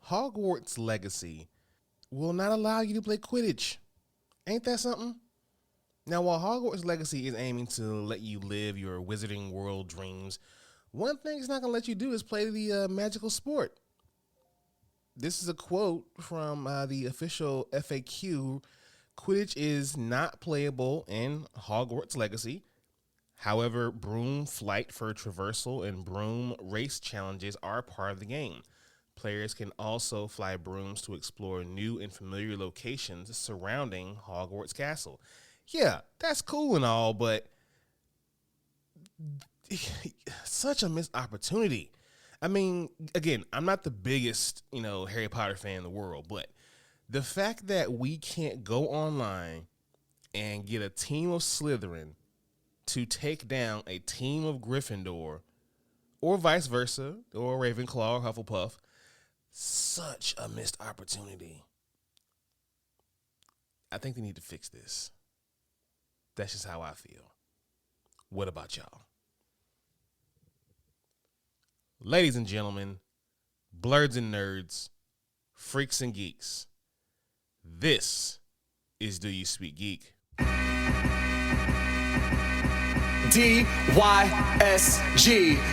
Hogwarts Legacy will not allow you to play Quidditch. Ain't that something? Now, while Hogwarts Legacy is aiming to let you live your wizarding world dreams, one thing it's not going to let you do is play the magical sport. This is a quote from the official FAQ. Quidditch is not playable in Hogwarts Legacy. However, broom flight for traversal and broom race challenges are part of the game. Players can also fly brooms to explore new and familiar locations surrounding Hogwarts Castle. Yeah, that's cool and all, but such a missed opportunity. I mean, again, I'm not the biggest, Harry Potter fan in the world, but the fact that we can't go online and get a team of Slytherin to take down a team of Gryffindor, or vice versa, or Ravenclaw or Hufflepuff, such a missed opportunity. I think they need to fix this. That's just how I feel. What about y'all? Ladies and gentlemen, blurs and nerds, freaks and geeks, this is Do You Speak Geek? DYSG,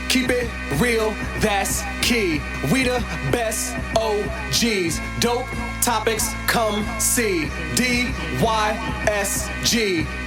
keep it real, that's key. We the best OGs, dope topics, come see. DYSG,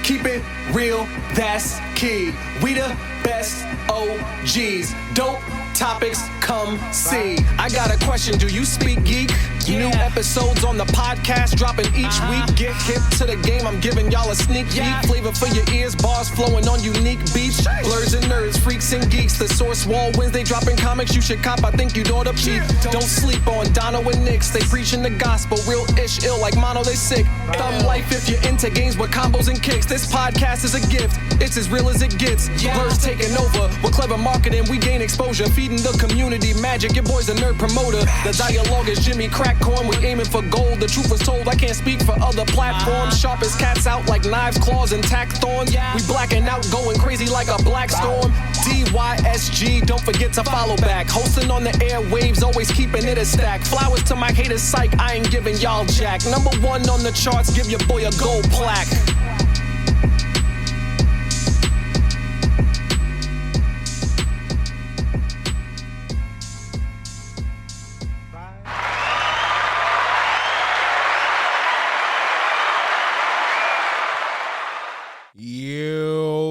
keep it real, that's key. We the best OGs, dope topics, come see. I got a question, do you speak geek? New episodes on the podcast dropping each week. Get hip to the game, I'm giving y'all a sneak peek. Flavor for your ears, bars flowing on unique beats. Blurs and nerds, freaks and geeks. The source wall Wednesday dropping comics you should cop. I think you'd ought to peep. Don't sleep on Dono and Nix. They preaching the gospel, real ish ill like mono. They sick. Thumb life if you're into games with combos and kicks. This podcast is a gift. It's as real as it gets. Blurs taking over with clever marketing. We gain exposure, feeding the community magic. Your boy's a nerd promoter. The dialogue is Jimmy Crackcorn. We aiming for gold. The truth was told. I can't speak for other platforms. Sharp as cats out like knives, claws, and tack thorns. We blacking out, going crazy like a black storm. DYSG, don't forget to follow back. Hosting on the airwaves, always keeping it a stack. Flowers to my haters, psych. I ain't giving y'all jack. Number one on the charts, give your boy a gold plaque.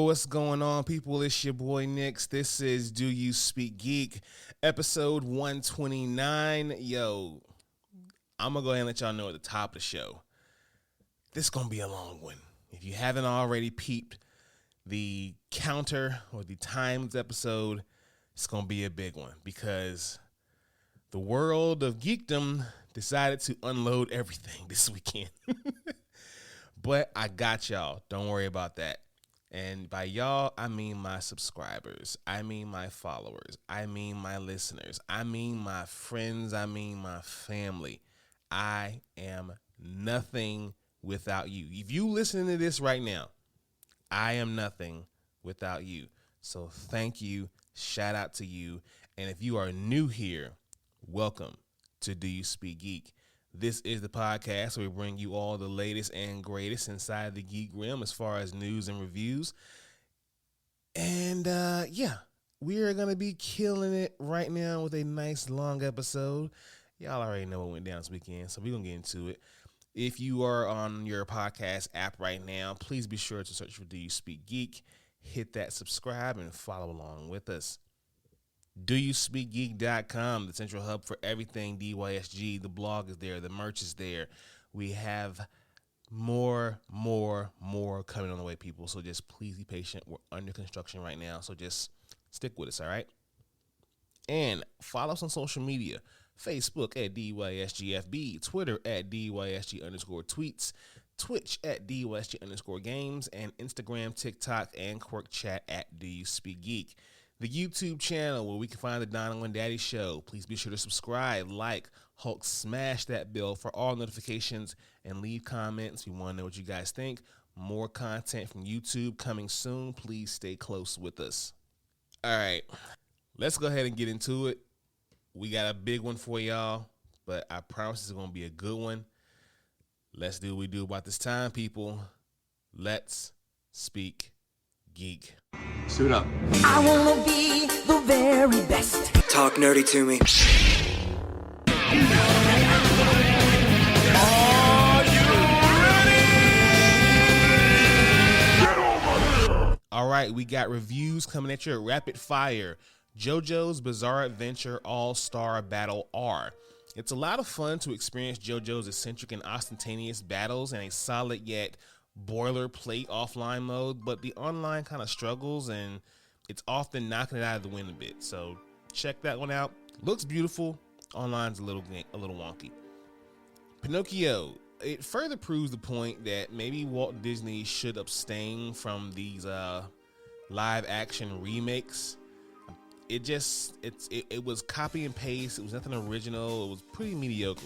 What's going on, people? It's your boy Nix. This is Do You Speak Geek, episode 129. Yo, I'm going to go ahead and let y'all know at the top of the show, this is going to be a long one. If you haven't already peeped the counter or the times episode, it's going to be a big one because the world of geekdom decided to unload everything this weekend. But I got y'all. Don't worry about that. And by y'all, I mean my subscribers. I mean my followers. I mean my listeners. I mean my friends. I mean my family. I am nothing without you. If you listening to this right now, I am nothing without you. So thank you. Shout out to you. And if you are new here, welcome to Do You Speak Geek. This is the podcast where we bring you all the latest and greatest inside the geek realm as far as news and reviews. And we are going to be killing it right now with a nice long episode. Y'all already know what went down this weekend, so we're going to get into it. If you are on your podcast app right now, please be sure to search for Do You Speak Geek. Hit that subscribe and follow along with us. DoYouSpeakGeek.com, the central hub for everything DYSG. The blog is there. The merch is there. We have more coming on the way, people. So just please be patient. We're under construction right now. So just stick with us, all right? And follow us on social media. Facebook at DYSGFB. Twitter at DYSG_tweets. Twitch at DYSG_games. And Instagram, TikTok, and Quirk Chat at Do You Speak Geek. The YouTube channel where we can find the Donald and Daddy Show. Please be sure to subscribe, like, Hulk, smash that bell for all notifications, and leave comments. We want to know what you guys think. More content from YouTube coming soon. Please stay close with us. All right, let's go ahead and get into it. We got a big one for y'all. but I promise it's going to be a good one. Let's do what we do about this time, people. Let's speak geek. Suit up. I wanna be the very best. Talk nerdy to me. All right, we got reviews coming at you at rapid fire. JoJo's Bizarre Adventure All-Star Battle R. It's a lot of fun to experience JoJo's eccentric and ostentatious battles in a solid yet boilerplate offline mode, but the online kind of struggles and it's often knocking it out of the wind a bit. So check that one out. Looks beautiful. Online's a little wonky. Pinocchio. It further proves the point that maybe Walt Disney should abstain from these live action remakes. It was copy and paste. It was nothing original. It was pretty mediocre,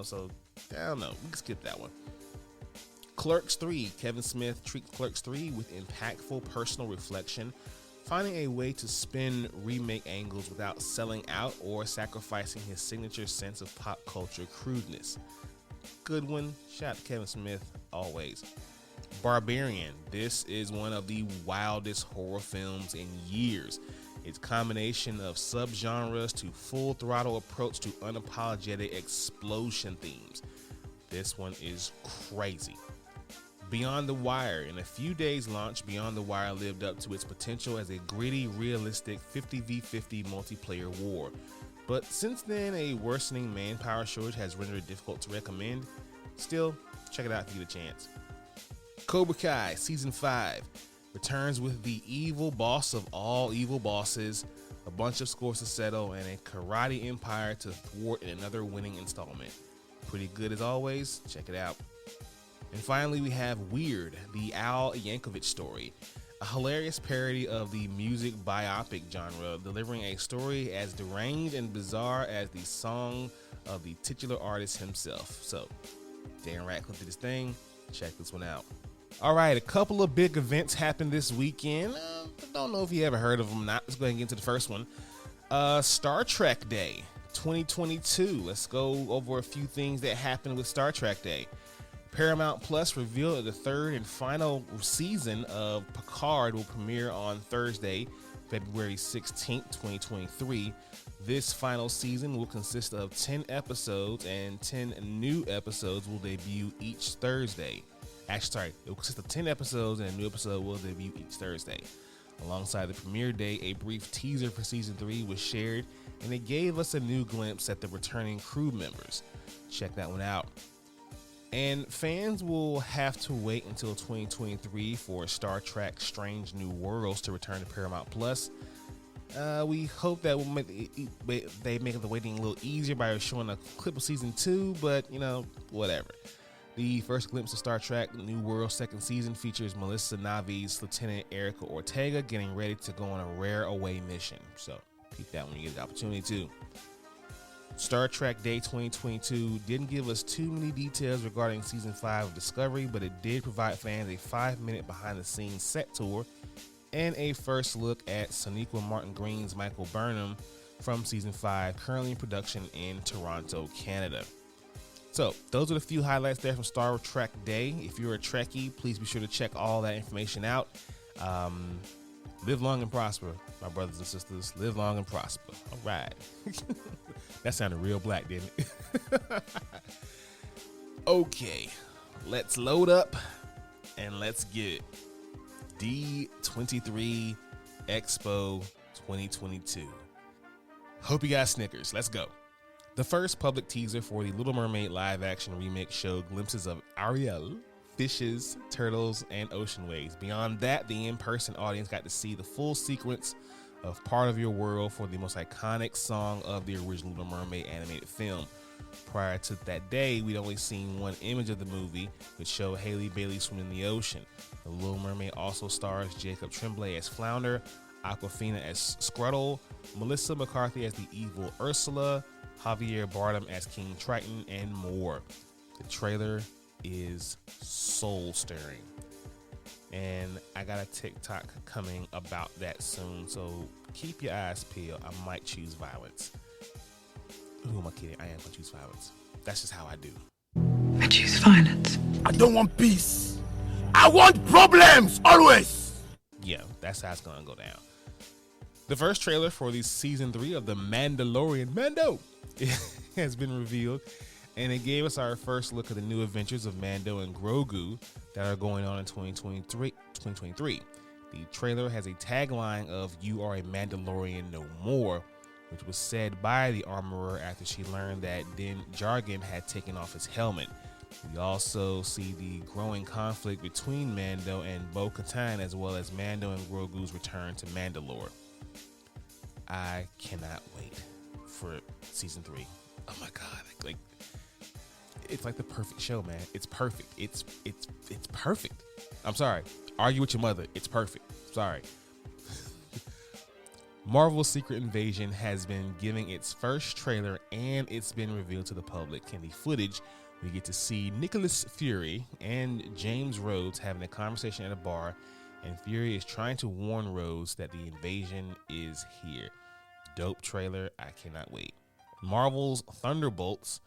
so I don't know. We can skip that one. Clerks 3. Kevin Smith treats Clerks 3 with impactful personal reflection, finding a way to spin remake angles without selling out or sacrificing his signature sense of pop culture crudeness. Good one. Shout out to Kevin Smith, always. Barbarian. This is one of the wildest horror films in years. Its combination of subgenres to full throttle approach to unapologetic explosion themes. This one is crazy. Beyond the Wire. In a few days launch, Beyond the Wire lived up to its potential as a gritty, realistic 50v50 multiplayer war. But since then, a worsening manpower shortage has rendered it difficult to recommend. Still, check it out if you get a chance. Cobra Kai Season 5 returns with the evil boss of all evil bosses, a bunch of scores to settle, and a karate empire to thwart in another winning installment. Pretty good as always. Check it out. And finally, we have Weird, the Al Yankovic story. A hilarious parody of the music biopic genre, delivering a story as deranged and bizarre as the song of the titular artist himself. So, Dan Ratcliffe did his thing. Check this one out. All right, a couple of big events happened this weekend. Don't know if you ever heard of them or not. Let's go ahead and get into the first one. Star Trek Day 2022. Let's go over a few things that happened with Star Trek Day. Paramount Plus revealed that the third and final season of Picard will premiere on Thursday, February 16th, 2023. This final season will consist of 10 episodes, and 10 new episodes will debut each Thursday. It will consist of 10 episodes, and a new episode will debut each Thursday. Alongside the premiere day, a brief teaser for Season 3 was shared, and it gave us a new glimpse at the returning crew members. Check that one out. And fans will have to wait until 2023 for Star Trek Strange New Worlds to return to Paramount Plus. We hope that they make the waiting a little easier by showing a clip of Season 2, but, whatever. The first glimpse of Star Trek New World second season features Melissa Navi's Lieutenant Erica Ortega getting ready to go on a rare away mission. So keep that when you get the opportunity to. Star Trek Day 2022 didn't give us too many details regarding Season 5 of Discovery, but it did provide fans a 5-minute behind-the-scenes set tour and a first look at Sonequa Martin Green's Michael Burnham from Season 5, currently in production in Toronto, Canada. So, those are the few highlights there from Star Trek Day. If you're a Trekkie, please be sure to check all that information out. Live long and prosper, my brothers and sisters. Live long and prosper. All right. That sounded real black, didn't it? Okay, let's load up and let's get it. D23 Expo 2022. Hope you got Snickers. Let's go. The first public teaser for the Little Mermaid live-action remake showed glimpses of Ariel, fishes, turtles, and ocean waves. Beyond that, the in-person audience got to see the full sequence of Part of Your World for the most iconic song of the original Little Mermaid animated film. Prior to that day, we'd only seen one image of the movie, which showed Hailey Bailey swimming in the ocean. The Little Mermaid also stars Jacob Tremblay as Flounder, Awkwafina as Scruttle, Melissa McCarthy as the evil Ursula, Javier Bardem as King Triton, and more. The trailer is soul-stirring. And I got a TikTok coming about that soon, so keep your eyes peeled. I might choose violence. Who am I kidding? I am gonna choose violence. That's just how I do. I choose violence. I don't want peace. I want problems always. Yeah, that's how it's gonna go down. The first trailer for the season 3 of The Mandalorian, Mando, has been revealed, and it gave us our first look at the new adventures of Mando and Grogu that are going on in 2023. The trailer has a tagline of "You are a Mandalorian no more," which was said by the armorer after she learned that Din Djarin had taken off his helmet. We also see the growing conflict between Mando and Bo-Katan, as well as Mando and Grogu's return to Mandalore. I cannot wait for season 3. Oh my god, like it's like the perfect show, man. It's perfect. It's perfect. I'm sorry. Argue with your mother. It's perfect. Sorry. Marvel's Secret Invasion has been giving its first trailer, and it's been revealed to the public. In the footage, we get to see Nicholas Fury and James Rhodes having a conversation at a bar, and Fury is trying to warn Rhodes that the invasion is here. Dope trailer. I cannot wait. Marvel's Thunderbolts,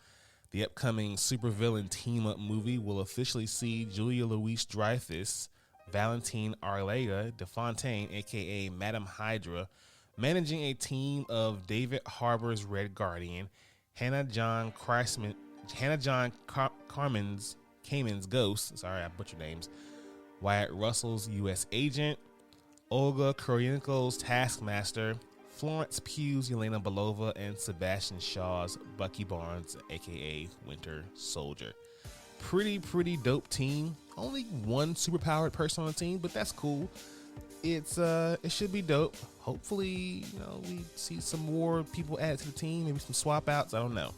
the upcoming supervillain team-up movie, will officially see Julia Louis-Dreyfus, Valentine Arlega DeFontaine, a.k.a. Madame Hydra, managing a team of David Harbour's Red Guardian, Hannah John Kamen's Ghost, sorry I butchered names, Wyatt Russell's U.S. Agent, Olga Kurylenko's Taskmaster, Florence Pugh's Yelena Belova, and Sebastian Shaw's Bucky Barnes, aka Winter Soldier. Pretty dope team. Only one superpowered person on the team, but that's cool. It should be dope. Hopefully, we see some more people added to the team, maybe some swap outs. I don't know.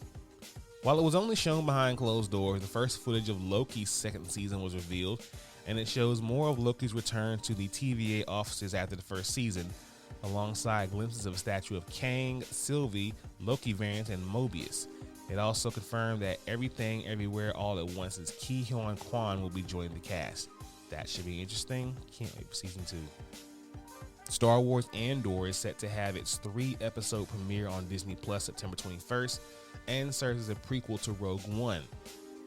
While it was only shown behind closed doors, the first footage of Loki's second season was revealed, and it shows more of Loki's return to the TVA offices after the first season, alongside glimpses of a statue of Kang, Sylvie, Loki variants, and Mobius. It also confirmed that Everything Everywhere All at Once's Ki Hyun Kwan will be joining the cast. That should be interesting. Can't wait for season 2. Star Wars Andor is set to have its 3-episode premiere on Disney Plus September 21st and serves as a prequel to Rogue One.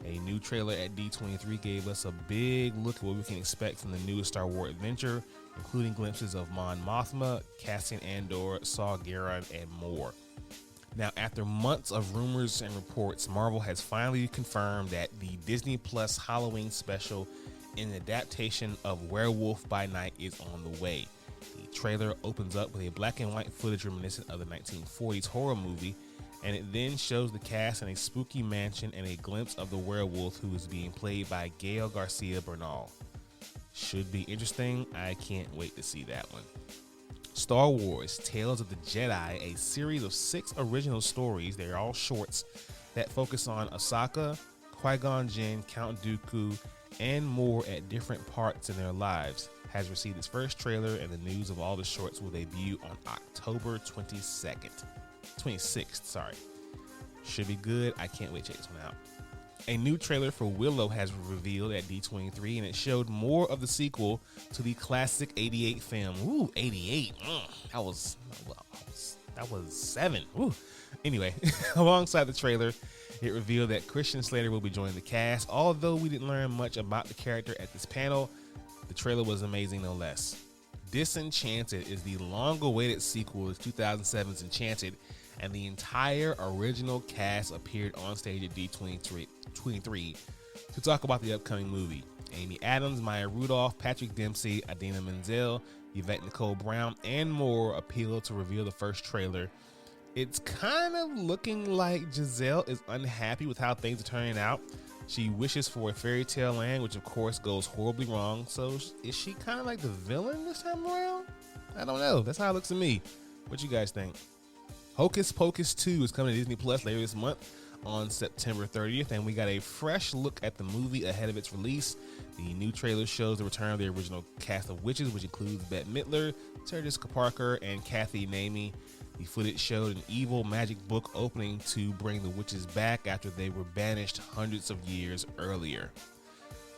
A new trailer at D23 gave us a big look at what we can expect from the newest Star Wars adventure, including glimpses of Mon Mothma, Cassian Andor, Saw Gerrera, and more. Now, after months of rumors and reports, Marvel has finally confirmed that the Disney Plus Halloween special, an adaptation of Werewolf by Night, is on the way. The trailer opens up with a black and white footage reminiscent of the 1940s horror movie, and it then shows the cast in a spooky mansion and a glimpse of the werewolf, who is being played by Gael Garcia Bernal. Should be interesting. I can't wait to see that one. Star Wars Tales of the Jedi, a series of 6 original stories, they're all shorts, that focus on Ahsoka, Qui-Gon Jinn, Count Dooku, and more at different parts in their lives, has received its first trailer, and the news of all the shorts will debut on October 26th. Should be good. I can't wait to check this one out. A new trailer for Willow has revealed at D23, and it showed more of the sequel to the classic 88 film. Ooh, 88. That was 7. Ooh. Anyway, alongside the trailer, it revealed that Christian Slater will be joining the cast. Although we didn't learn much about the character at this panel, the trailer was amazing no less. Disenchanted is the long-awaited sequel to 2007's Enchanted, and the entire original cast appeared on stage at D23 to talk about the upcoming movie. Amy Adams, Maya Rudolph, Patrick Dempsey, Idina Menzel, Yvette Nicole Brown, and more appealed to reveal the first trailer. It's kind of looking like Giselle is unhappy with how things are turning out. She wishes for a fairy tale land, which of course goes horribly wrong. So is she kind of like the villain this time around? I don't know. That's how it looks to me. What you guys think? Hocus Pocus 2 is coming to Disney Plus later this month on September 30th, and we got a fresh look at the movie ahead of its release. The new trailer shows the return of the original cast of witches, which includes Bette Midler, Sarah Jessica Parker, and Kathy Naimie. The footage showed an evil magic book opening to bring the witches back after they were banished hundreds of years earlier.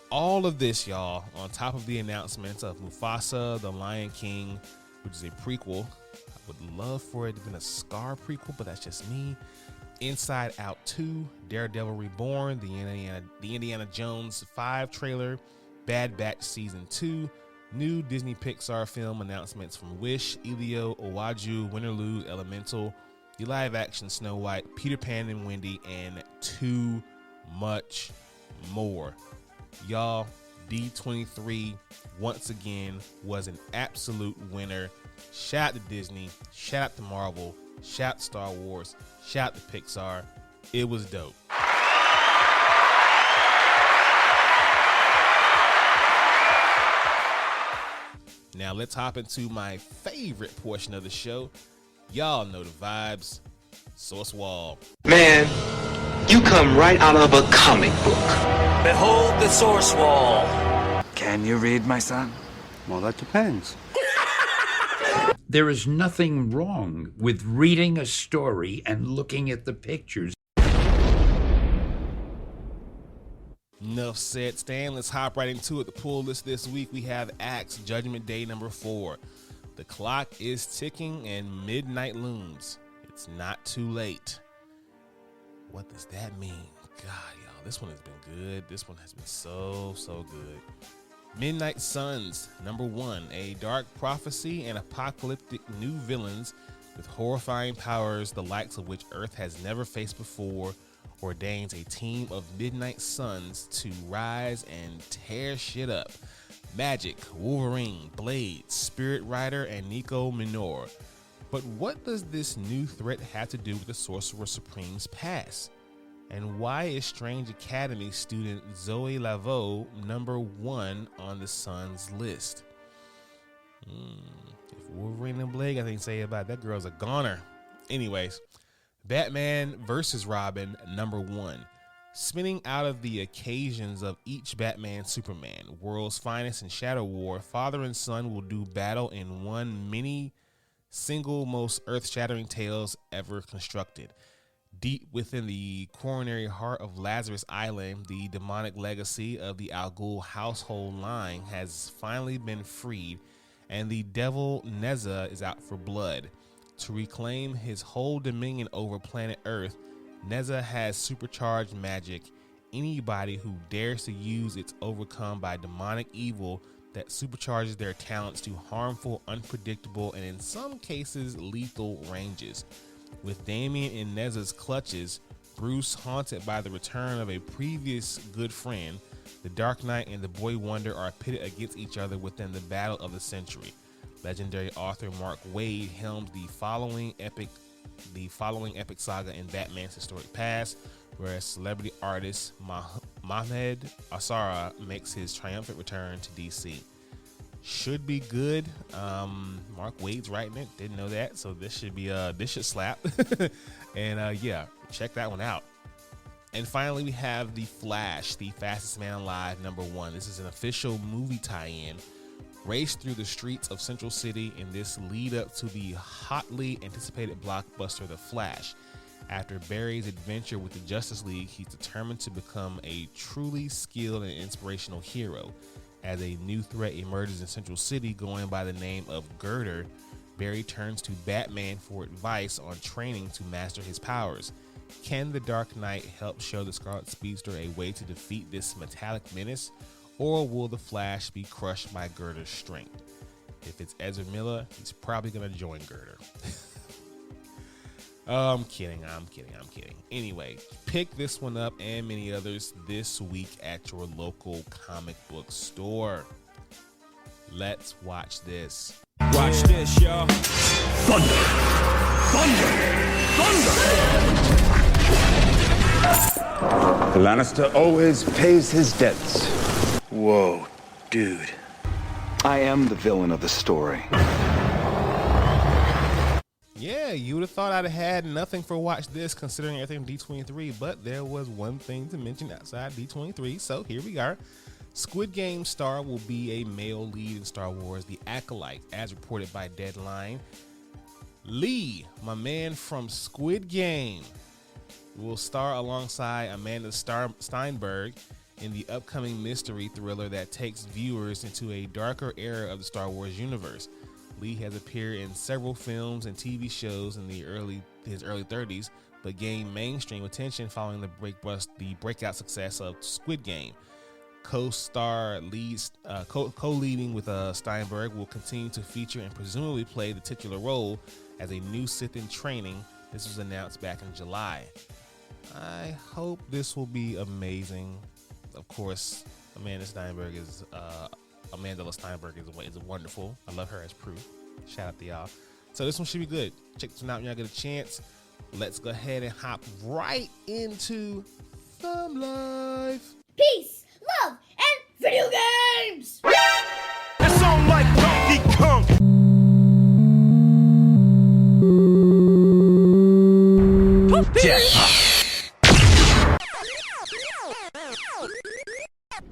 All of this, y'all, on top of the announcements of Mufasa, The Lion King, which is a prequel. I would love for it to have been a Scar prequel, but that's just me. Inside Out 2, Daredevil Reborn, the Indiana Jones 5 trailer, Bad Batch Season 2, new Disney Pixar film announcements from Wish, Elio, Owaju, Win or Lose, Elemental, the live action Snow White, Peter Pan and Wendy, and too much more. Y'all, D23 once again was an absolute winner. Shout out to Disney, shout out to Marvel, shout out to Star Wars, shout out to Pixar. It was dope. Now let's hop into my favorite portion of the show. Y'all know the vibes. Source Wall. Man, you come right out of a comic book. Behold the source wall. Can you read, my son? Well, that depends. There is nothing wrong with reading a story and looking at the pictures. Enough said, Stan. Let's hop right into it. The pull list this week, we have Axe Judgment Day number 4. The clock is ticking and midnight looms. It's not too late. What does that mean? God, y'all, this one has been good. This one has been so good. Midnight Suns number 1. A dark prophecy and apocalyptic new villains with horrifying powers, the likes of which Earth has never faced before, ordains a team of Midnight Suns to rise and tear shit up. Magic, Wolverine, Blade, Spirit Rider, and Nico Minor. But what does this new threat have to do with the Sorcerer Supreme's past? And why is Strange Academy student Zoe Laveau number 1 on the Suns list? If Wolverine and Blade got anything to say about it, that girl's a goner. Anyways, Batman vs. Robin number 1. Spinning out of the occasions of each Batman Superman, World's Finest and Shadow War, father and son will do battle in one mini single most earth-shattering tales ever constructed. Deep within the coronary heart of Lazarus Island, the demonic legacy of the Al Ghul household line has finally been freed, and the devil Neza is out for blood. To reclaim his whole dominion over planet Earth, Neza has supercharged magic. Anybody who dares to use it's overcome by demonic evil that supercharges their talents to harmful, unpredictable, and in some cases lethal ranges. With Damien in Neza's clutches, Bruce, haunted by the return of a previous good friend, the Dark Knight and the Boy Wonder are pitted against each other within the battle of the century. Legendary author Mark Waid helms the following epic saga in Batman's historic past, whereas celebrity artist Mohamed Asara makes his triumphant return to DC. Should be good. Mark Waid's writing it. Didn't know that, so this should slap. And yeah, check that one out. And finally, we have The Flash, the fastest man alive, number 1. This is an official movie tie-in. Race through the streets of Central City in this lead up to the hotly anticipated blockbuster The Flash. After Barry's adventure with the Justice League, he's determined to become a truly skilled and inspirational hero. As a new threat emerges in Central City going by the name of Girder, Barry turns to Batman for advice on training to master his powers. Can the Dark Knight help show the Scarlet Speedster a way to defeat this metallic menace, or will the Flash be crushed by Girder's strength? If it's Ezra Miller, he's probably going to join Girder. I'm kidding. Anyway, pick this one up and many others this week at your local comic book store. Let's watch this. Watch this, y'all. Thunder! Lannister always pays his debts. Whoa, dude. I am the villain of the story. Yeah, you would have thought I'd have had nothing for Watch This considering everything D23, but there was one thing to mention outside D23, so here we are. Squid Game star will be a male lead in Star Wars The Acolyte, as reported by Deadline. Lee, my man from Squid Game, will star alongside Amanda Steinberg in the upcoming mystery thriller that takes viewers into a darker era of the Star Wars universe. Lee has appeared in several films and TV shows in his early 30s, but gained mainstream attention following the breakout success of Squid Game. Co-leading with Steinberg will continue to feature and presumably play the titular role as a new Sith in training. This was announced back in July. I hope this will be amazing. Of course, Amandla Steinberg is wonderful. I love her as Prue. Shout out to y'all. So this one should be good. Check this one out when y'all get a chance. Let's go ahead and hop right into Thumb Life. Peace, love, and video games! That sound like Donkey Kong.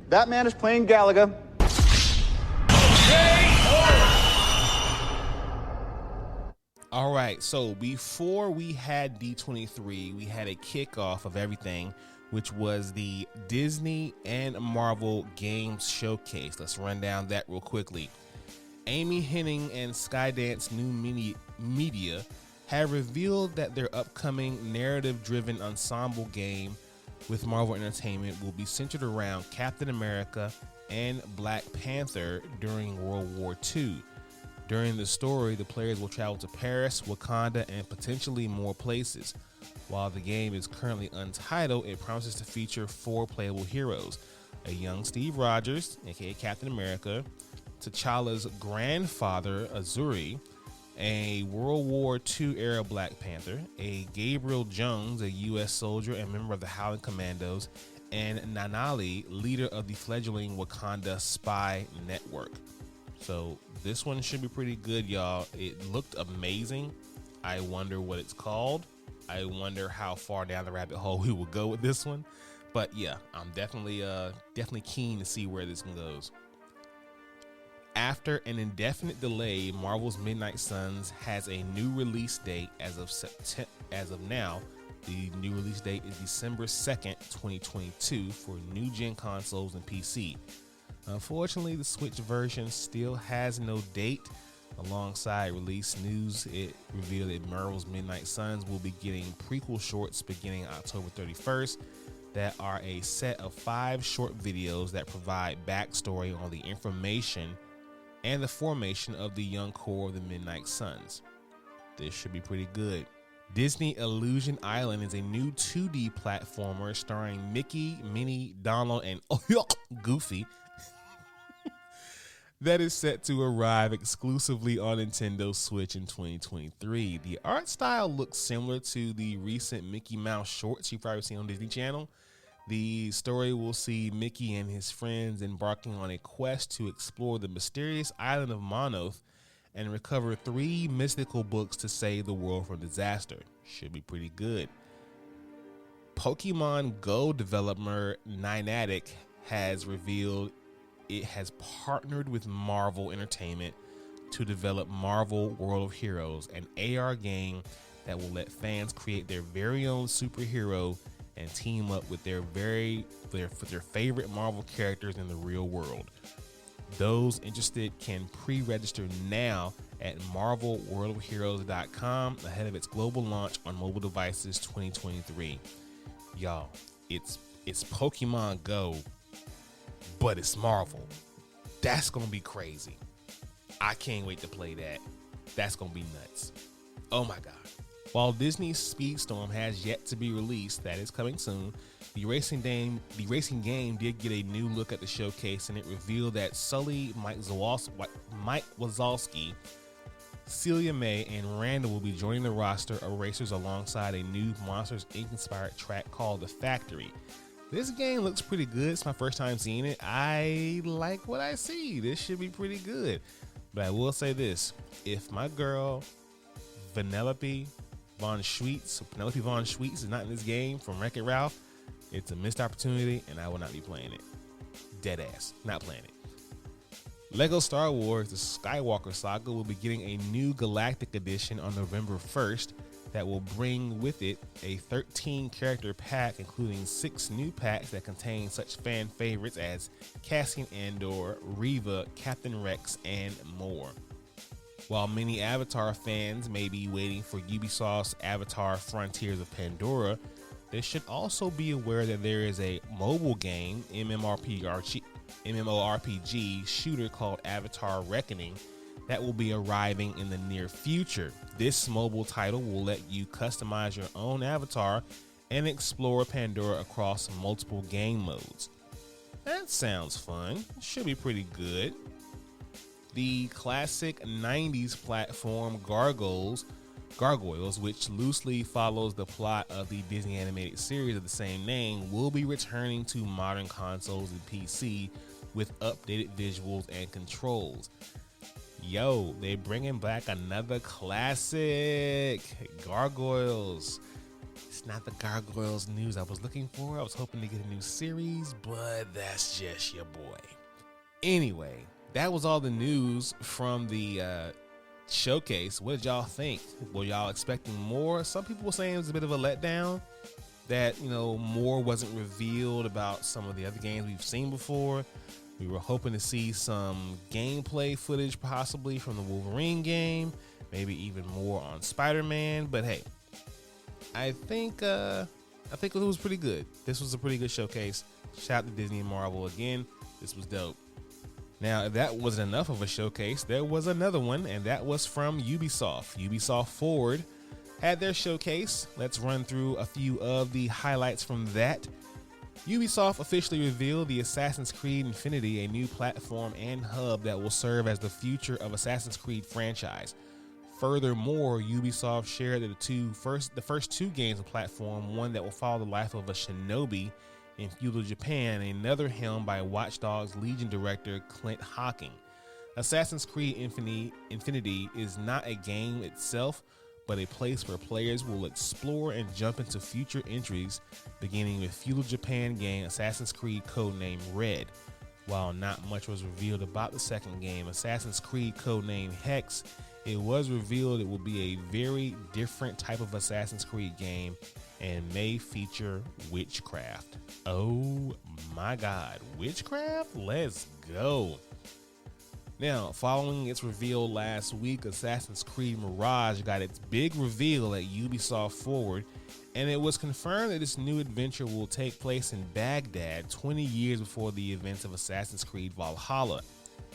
That man is playing Galaga. All right, so before we had D23, we had a kickoff of everything, which was the Disney and Marvel Games Showcase. Let's run down that real quickly. Amy Hennig and Skydance New Media have revealed that their upcoming narrative-driven ensemble game with Marvel Entertainment will be centered around Captain America and Black Panther during World War II. During the story, the players will travel to Paris, Wakanda, and potentially more places. While the game is currently untitled, it promises to feature 4 playable heroes: a young Steve Rogers, aka Captain America, T'Challa's grandfather, Azuri, a World War II era Black Panther, a Gabriel Jones, a U.S. soldier and member of the Howling Commandos, and Nanali, leader of the fledgling Wakanda spy network. So this one should be pretty good, y'all. It looked amazing. I wonder what it's called. I wonder how far down the rabbit hole we will go with this one. But yeah, I'm definitely keen to see where this one goes. After an indefinite delay, Marvel's Midnight Suns has a new release date as of now. The new release date is December 2nd, 2022 for new gen consoles and PC. Unfortunately, the Switch version still has no date. Alongside release news, it revealed that Marvel's Midnight Suns will be getting prequel shorts beginning October 31st that are a set of 5 short videos that provide backstory on the information and the formation of the young core of the Midnight Suns. This should be pretty good. Disney Illusion Island is a new 2D platformer starring Mickey, Minnie, Donald, and Goofy that is set to arrive exclusively on Nintendo Switch in 2023. The art style looks similar to the recent Mickey Mouse shorts you've probably seen on Disney Channel. The story will see Mickey and his friends embarking on a quest to explore the mysterious island of Monoth and recover 3 mystical books to save the world from disaster. Should be pretty good. Pokemon Go developer Niantic has revealed it has partnered with Marvel Entertainment to develop Marvel World of Heroes, an AR game that will let fans create their very own superhero and team up with their favorite Marvel characters in the real world. Those interested can pre-register now at marvelworldofheroes.com ahead of its global launch on mobile devices 2023. Y'all, it's Pokemon Go, but it's Marvel. That's gonna be crazy. I can't wait to play that. That's gonna be nuts. Oh my god. While Disney's Speedstorm has yet to be released, that is coming soon, the racing game did get a new look at the showcase, and it revealed that Sully, Mike Wazowski, Celia May, and Randall will be joining the roster of racers alongside a new Monsters Inc. inspired track called The Factory. This game looks pretty good. It's my first time seeing it. I like what I see. This should be pretty good. But I will say this. If my girl, Penelope Von Schweetz is not in this game from Wreck-It Ralph, it's a missed opportunity, and I will not be playing it. Dead ass. Not playing it. Lego Star Wars The Skywalker Saga will be getting a new Galactic Edition on November 1st that will bring with it a 13-character pack, including 6 new packs that contain such fan favorites as Cassian Andor, Reva, Captain Rex, and more. While many Avatar fans may be waiting for Ubisoft's Avatar Frontiers of Pandora, they should also be aware that there is a mobile game, MMORPG shooter called Avatar Reckoning that will be arriving in the near future. This mobile title will let you customize your own avatar and explore Pandora across multiple game modes. That sounds fun. Should be pretty good. The classic 90s platform Gargoyles, which loosely follows the plot of the Disney animated series of the same name, will be returning to modern consoles and PC with updated visuals and controls. Yo, they're bringing back another classic, Gargoyles. It's not the Gargoyles news I was looking for. I was hoping to get a new series, but that's just your boy. Anyway, that was all the news from the showcase. What did y'all think? Were y'all expecting more? Some people were saying it was a bit of a letdown, that, you know, more wasn't revealed about some of the other games we've seen before. We were hoping to see some gameplay footage possibly from the Wolverine game, maybe even more on Spider-Man, but hey, I think it was pretty good. This was a pretty good showcase. Shout out to Disney and Marvel again. This was dope. Now, if that wasn't enough of a showcase, there was another one, and that was from Ubisoft. Ubisoft Forward had their showcase. Let's run through a few of the highlights from that. Ubisoft officially revealed the Assassin's Creed Infinity, a new platform and hub that will serve as the future of Assassin's Creed franchise. Furthermore, Ubisoft shared that the first two games of platform, one that will follow the life of a shinobi in feudal Japan, and another helmed by Watch Dogs Legion director Clint Hocking. Assassin's Creed Infinity is not a game itself, but a place where players will explore and jump into future entries, beginning with feudal Japan game Assassin's Creed codenamed Red. While not much was revealed about the second game, Assassin's Creed codenamed Hex, it was revealed it will be a very different type of Assassin's Creed game and may feature witchcraft. Oh my God, witchcraft? Let's go. Now, following its reveal last week, Assassin's Creed Mirage got its big reveal at Ubisoft Forward, and it was confirmed that this new adventure will take place in Baghdad 20 years before the events of Assassin's Creed Valhalla.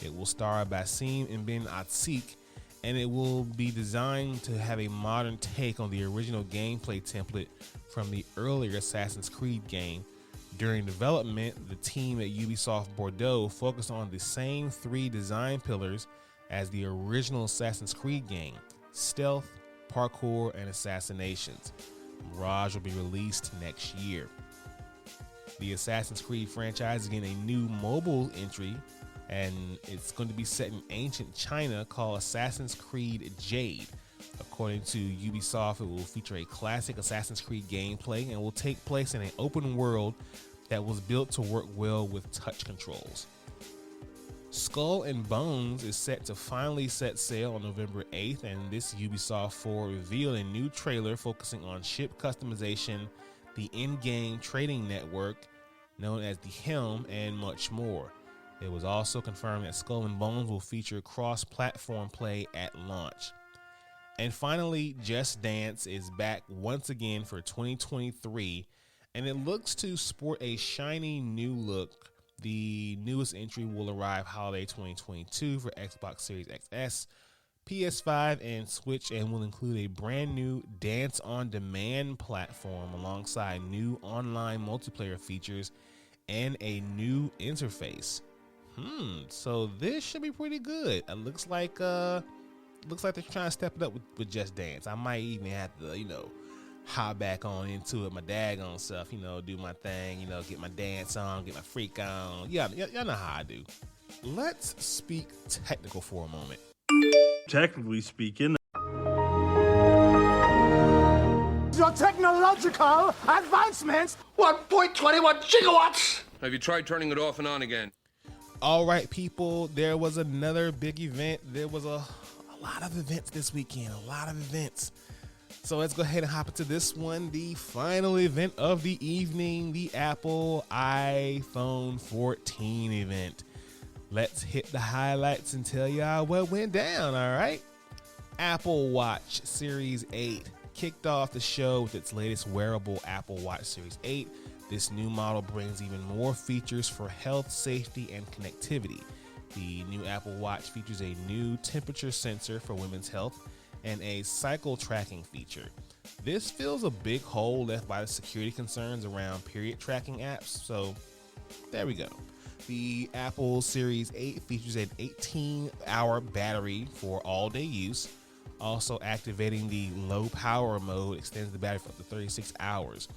It will star Basim Ibn Atsik, and it will be designed to have a modern take on the original gameplay template from the earlier Assassin's Creed game. During development, the team at Ubisoft Bordeaux focused on the same three design pillars as the original Assassin's Creed game: stealth, parkour, and assassinations. Mirage will be released next year. The Assassin's Creed franchise is getting a new mobile entry, and it's going to be set in ancient China called Assassin's Creed Jade. According to Ubisoft, it will feature a classic Assassin's Creed gameplay and will take place in an open world that was built to work well with touch controls. Skull and Bones is set to finally set sail on November 8th, and this Ubisoft Forward revealed a new trailer focusing on ship customization, the in-game trading network known as the Helm, and much more. It was also confirmed that Skull and Bones will feature cross-platform play at launch. And finally, Just Dance is back once again for 2023, and it looks to sport a shiny new look. The newest entry will arrive holiday 2022 for Xbox Series XS, PS5, and Switch, and will include a brand new Dance on Demand platform alongside new online multiplayer features and a new interface. So this should be pretty good. It looks like they're trying to step it up with Just Dance. I might even have to, hop back on into it, my daggone stuff, do my thing, get my dance on, get my freak on. Y'all know how I do. Let's speak technical for a moment. Technically speaking, Your technological advancements. 1.21 gigawatts. Have you tried turning it off and on again? All right, people, there was another big event. There was a lot of events this weekend, a lot of events. So let's go ahead and hop into this one, the final event of the evening, the Apple iPhone 14 event. Let's hit the highlights and tell y'all what went down, all right? Apple Watch Series 8 kicked off the show with its latest wearable Apple Watch Series 8. This new model brings even more features for health, safety, and connectivity. The new Apple Watch features a new temperature sensor for women's health and a cycle tracking feature. This fills a big hole left by the security concerns around period tracking apps, so there we go. The Apple Series 8 features an 18-hour battery for all-day use. Also, activating the low power mode extends the battery for up to 36 hours.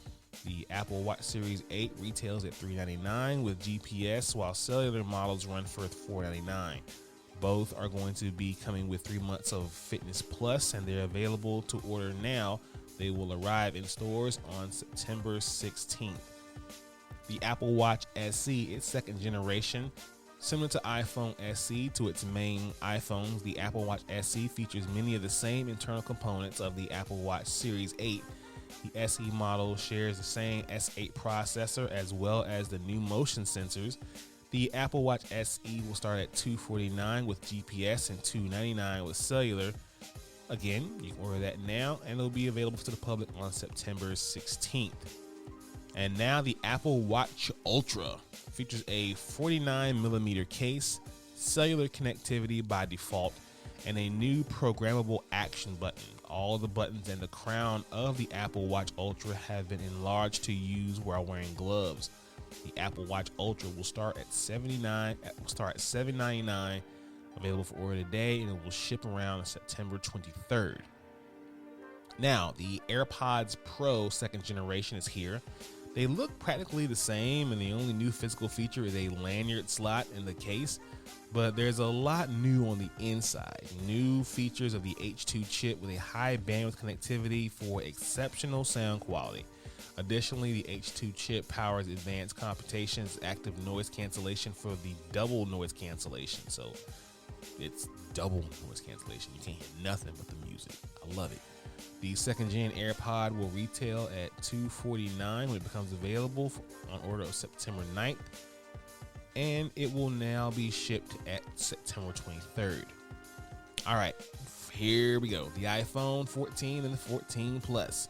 The Apple Watch Series 8 retails at $399 with GPS, while cellular models run for $499. Both are going to be coming with 3 months of Fitness Plus, and they're available to order now. They will arrive in stores on September 16th. The Apple Watch SE, its second generation, similar to iPhone SE to its main iPhones, the Apple Watch SE features many of the same internal components of the Apple Watch Series 8. The SE model shares the same S8 processor as well as the new motion sensors. The Apple Watch SE will start at $249 with GPS and $299 with cellular. Again, you can order that now, and it'll be available to the public on September 16th. And now the Apple Watch Ultra features a 49mm case, cellular connectivity by default, and a new programmable action button. All the buttons and the crown of the Apple Watch Ultra have been enlarged to use while wearing gloves. The Apple Watch Ultra will start at $799, available for order today, and it will ship around September 23rd. Now, the AirPods Pro second generation is here. They look practically the same, and the only new physical feature is a lanyard slot in the case, but there's a lot new on the inside. New features of the H2 chip with a high bandwidth connectivity for exceptional sound quality. Additionally, the H2 chip powers advanced computations, active noise cancellation for the double noise cancellation. So it's double noise cancellation. You can't hear nothing but the music. I love it. The second gen AirPod will retail at $249 when it becomes available on order of September 9th, and it will now be shipped at September 23rd. All right, here we go. The iPhone 14 and the 14 Plus.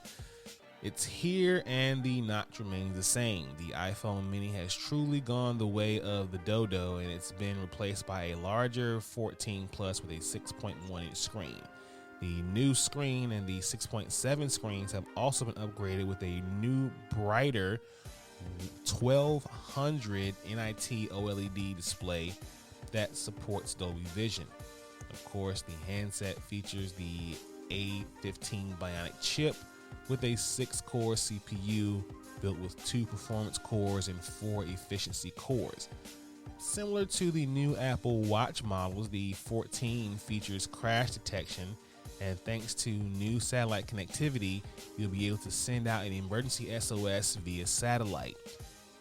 It's here, and the notch remains the same. The iPhone mini has truly gone the way of the Dodo, and it's been replaced by a larger 14 Plus with a 6.1-inch screen. The new screen and the 6.7 screens have also been upgraded with a new, brighter 1200 nit OLED display that supports Dolby Vision. Of course, the handset features the A15 Bionic chip with a 6-core CPU built with 2 performance cores and 4 efficiency cores. Similar to the new Apple Watch models, the 14 features crash detection, and thanks to new satellite connectivity, you'll be able to send out an emergency SOS via satellite.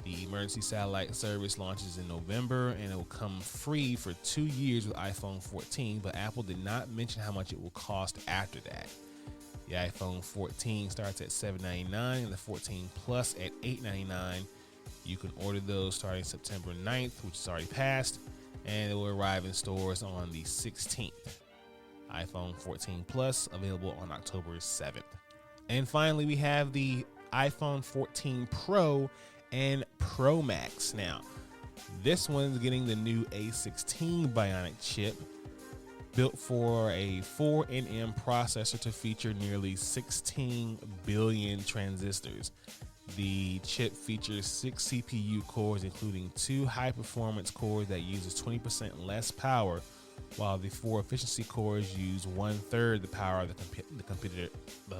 The emergency satellite service launches in November, and it will come free for 2 years with iPhone 14, but Apple did not mention how much it will cost after that. The iPhone 14 starts at $799 and the 14 Plus at $899. You can order those starting September 9th, which is already passed, and it will arrive in stores on the 16th. iPhone 14 Plus available on October 7th. And finally, we have the iPhone 14 Pro and Pro Max. Now, this one's getting the new A16 Bionic chip, built for a 4nm processor to feature nearly 16 billion transistors. The chip features 6 CPU cores, including 2 high-performance cores that uses 20% less power, while the 4 efficiency cores use 1/3 the power of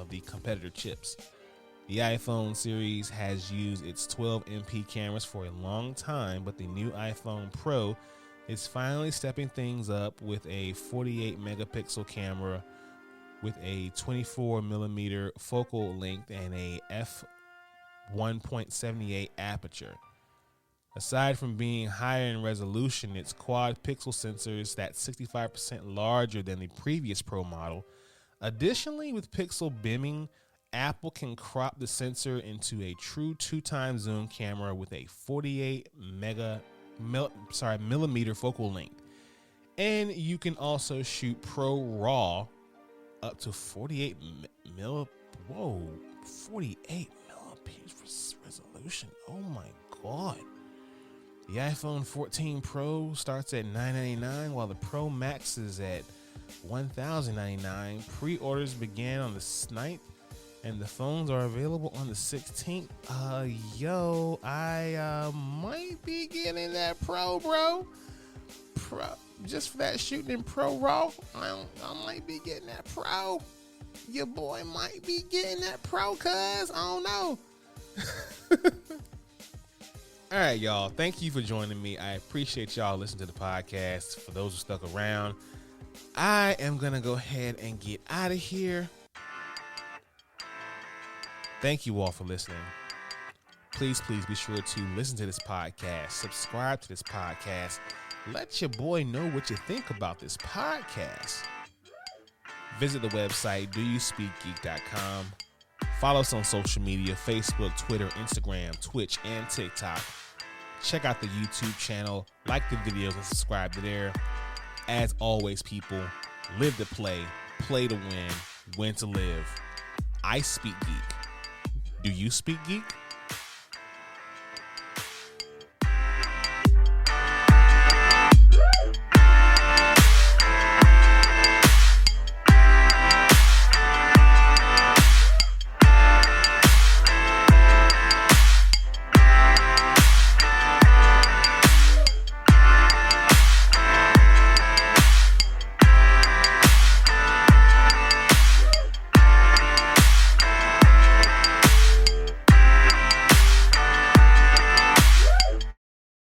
the competitor chips. The iPhone series has used its 12MP cameras for a long time, but the new iPhone Pro is finally stepping things up with a 48 megapixel camera with a 24mm focal length and a f1.78 aperture. Aside from being higher in resolution, its quad pixel sensor is that 65% larger than the previous Pro model. Additionally, with pixel bimming, Apple can crop the sensor into a true 2x zoom camera with a 48 millimeter focal length. And you can also shoot Pro RAW up to 48 48 millimeters resolution. Oh my God. The iPhone 14 Pro starts at $999, while the Pro Max is at $1,099. Pre-orders began on the 9th, and the phones are available on the 16th. I might be getting that Pro, bro. Just for that shooting in Pro Raw, I might be getting that Pro. Your boy might be getting that Pro, cuz I don't know. All right, y'all. Thank you for joining me. I appreciate y'all listening to the podcast. For those who stuck around, I am going to go ahead and get out of here. Thank you all for listening. Please be sure to listen to this podcast. Subscribe to this podcast. Let your boy know what you think about this podcast. Visit the website, doyouspeakgeek.com. Follow us on social media, Facebook, Twitter, Instagram, Twitch, and TikTok. Check out the YouTube channel, like the videos, and subscribe to there. As always, people, live to play to win to live. I speak geek. Do you speak geek?